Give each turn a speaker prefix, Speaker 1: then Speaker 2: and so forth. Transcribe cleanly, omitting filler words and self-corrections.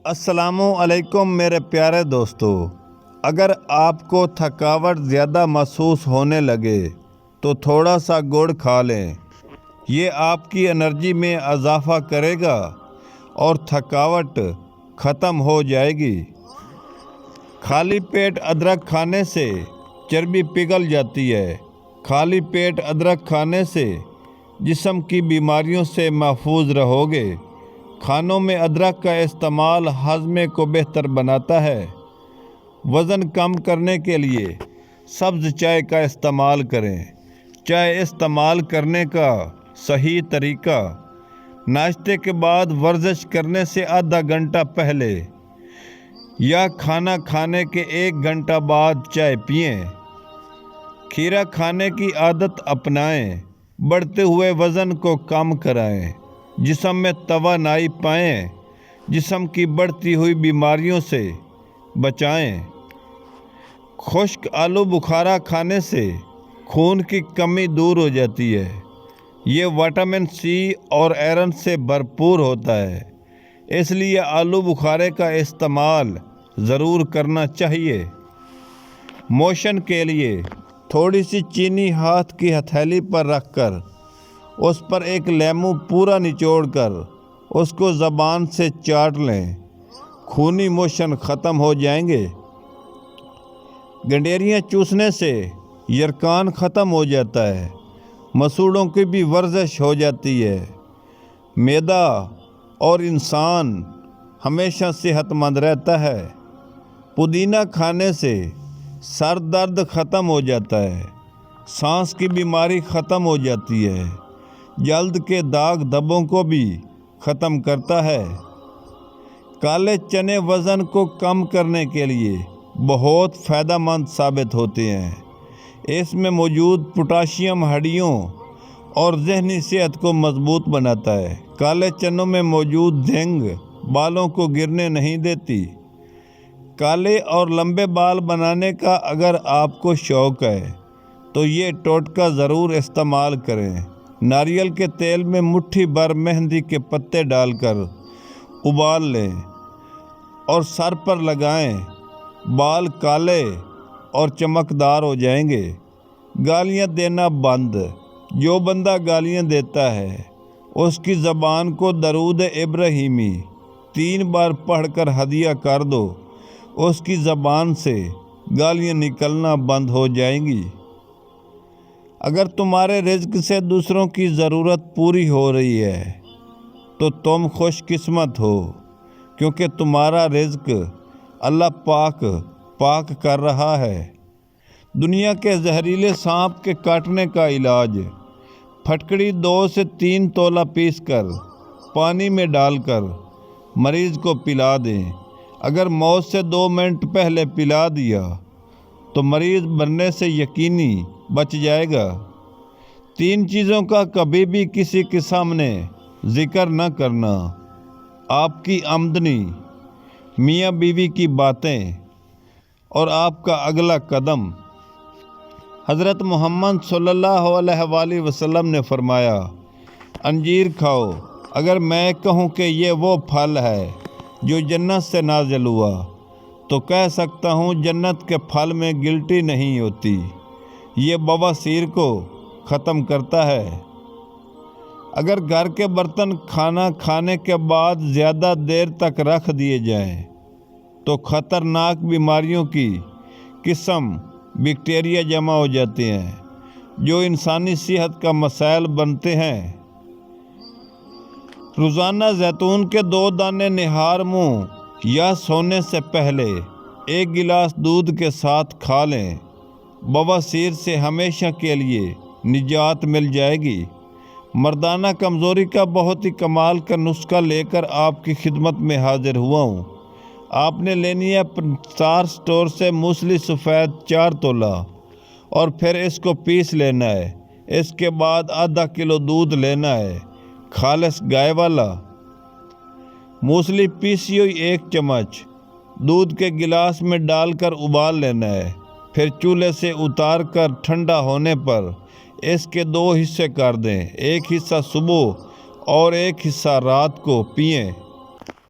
Speaker 1: السلام علیکم میرے پیارے دوستو، اگر آپ کو تھکاوٹ زیادہ محسوس ہونے لگے تو تھوڑا سا گڑ کھا لیں۔ یہ آپ کی انرجی میں اضافہ کرے گا اور تھکاوٹ ختم ہو جائے گی۔ خالی پیٹ ادرک کھانے سے چربی پگھل جاتی ہے۔ خالی پیٹ ادرک کھانے سے جسم کی بیماریوں سے محفوظ رہو گے۔ کھانوں میں ادرک کا استعمال ہاضمے کو بہتر بناتا ہے۔ وزن کم کرنے کے لیے سبز چائے کا استعمال کریں۔ چائے استعمال کرنے کا صحیح طریقہ: ناشتے کے بعد ورزش کرنے سے آدھا گھنٹہ پہلے یا کھانا کھانے کے 1 گھنٹہ بعد چائے پئیں۔ کھیرا کھانے کی عادت اپنائیں۔ بڑھتے ہوئے وزن کو کم کرائیں، جسم میں توانائی پائیں، جسم کی بڑھتی ہوئی بیماریوں سے بچائیں۔ خشک آلو بخارا کھانے سے خون کی کمی دور ہو جاتی ہے۔ یہ وٹامن سی اور آئرن سے بھرپور ہوتا ہے، اس لیے آلو بخارے کا استعمال ضرور کرنا چاہیے۔ موشن کے لیے تھوڑی سی چینی ہاتھ کی ہتھیلی پر رکھ کر اس پر ایک لیموں پورا نچوڑ کر اس کو زبان سے چاٹ لیں، خونی موشن ختم ہو جائیں گے۔ گنڈیریاں چوسنے سے یرقان ختم ہو جاتا ہے، مسوڑوں کی بھی ورزش ہو جاتی ہے۔ معدہ اور انسان ہمیشہ صحت مند رہتا ہے۔ پودینہ کھانے سے سر درد ختم ہو جاتا ہے، سانس کی بیماری ختم ہو جاتی ہے، جلد کے داغ دھبوں کو بھی ختم کرتا ہے۔ کالے چنے وزن کو کم کرنے کے لیے بہت فائدہ مند ثابت ہوتے ہیں۔ اس میں موجود پوٹاشیم ہڈیوں اور ذہنی صحت کو مضبوط بناتا ہے۔ کالے چنوں میں موجود زنک بالوں کو گرنے نہیں دیتی۔ کالے اور لمبے بال بنانے کا اگر آپ کو شوق ہے تو یہ ٹوٹکا ضرور استعمال کریں۔ ناریل کے تیل میں مٹھی بھر مہندی کے پتے ڈال کر ابال لیں اور سر پر لگائیں، بال کالے اور چمکدار ہو جائیں گے۔ گالیاں دینا بند: جو بندہ گالیاں دیتا ہے اس کی زبان کو درود ابراہیمی 3 بار پڑھ کر ہدیہ کر دو، اس کی زبان سے گالیاں نکلنا بند ہو جائیں گی۔ اگر تمہارے رزق سے دوسروں کی ضرورت پوری ہو رہی ہے تو تم خوش قسمت ہو، کیونکہ تمہارا رزق اللہ پاک کر رہا ہے۔ دنیا کے زہریلے سانپ کے کاٹنے کا علاج: پھٹکڑی 2 سے 3 تولہ پیس کر پانی میں ڈال کر مریض کو پلا دیں۔ اگر موت سے 2 منٹ پہلے پلا دیا تو مریض مرنے سے یقینی بچ جائے گا۔ 3 چیزوں کا کبھی بھی کسی کے سامنے ذکر نہ کرنا: آپ کی آمدنی، میاں بیوی کی باتیں اور آپ کا اگلا قدم۔ حضرت محمد صلی اللہ علیہ وآلہ وسلم نے فرمایا، انجیر کھاؤ۔ اگر میں کہوں کہ یہ وہ پھل ہے جو جنت سے نازل ہوا تو کہہ سکتا ہوں جنت کے پھل میں گلٹی نہیں ہوتی۔ یہ بواسیر کو ختم کرتا ہے۔ اگر گھر کے برتن کھانا کھانے کے بعد زیادہ دیر تک رکھ دیے جائیں تو خطرناک بیماریوں کی قسم بیکٹیریا جمع ہو جاتے ہیں جو انسانی صحت کا مسائل بنتے ہیں۔ روزانہ زیتون کے 2 دانے نہار منہ یا سونے سے پہلے 1 گلاس دودھ کے ساتھ کھا لیں۔ بواسیر سے ہمیشہ کے لیے نجات مل جائے گی۔ مردانہ کمزوری کا بہت ہی کمال کا نسخہ لے کر آپ کی خدمت میں حاضر ہوا ہوں۔ آپ نے لینی ہے پنسار سٹور سے موسلی سفید 4 تولہ اور پھر اس کو پیس لینا ہے۔ اس کے بعد ½ کلو دودھ لینا ہے، خالص گائے والا۔ موسلی پیسی ہوئی 1 چمچ دودھ کے گلاس میں ڈال کر ابال لینا ہے، پھر چولہے سے اتار کر ٹھنڈا ہونے پر اس کے 2 حصے کر دیں، 1 حصہ صبح اور 1 حصہ رات کو پئیں۔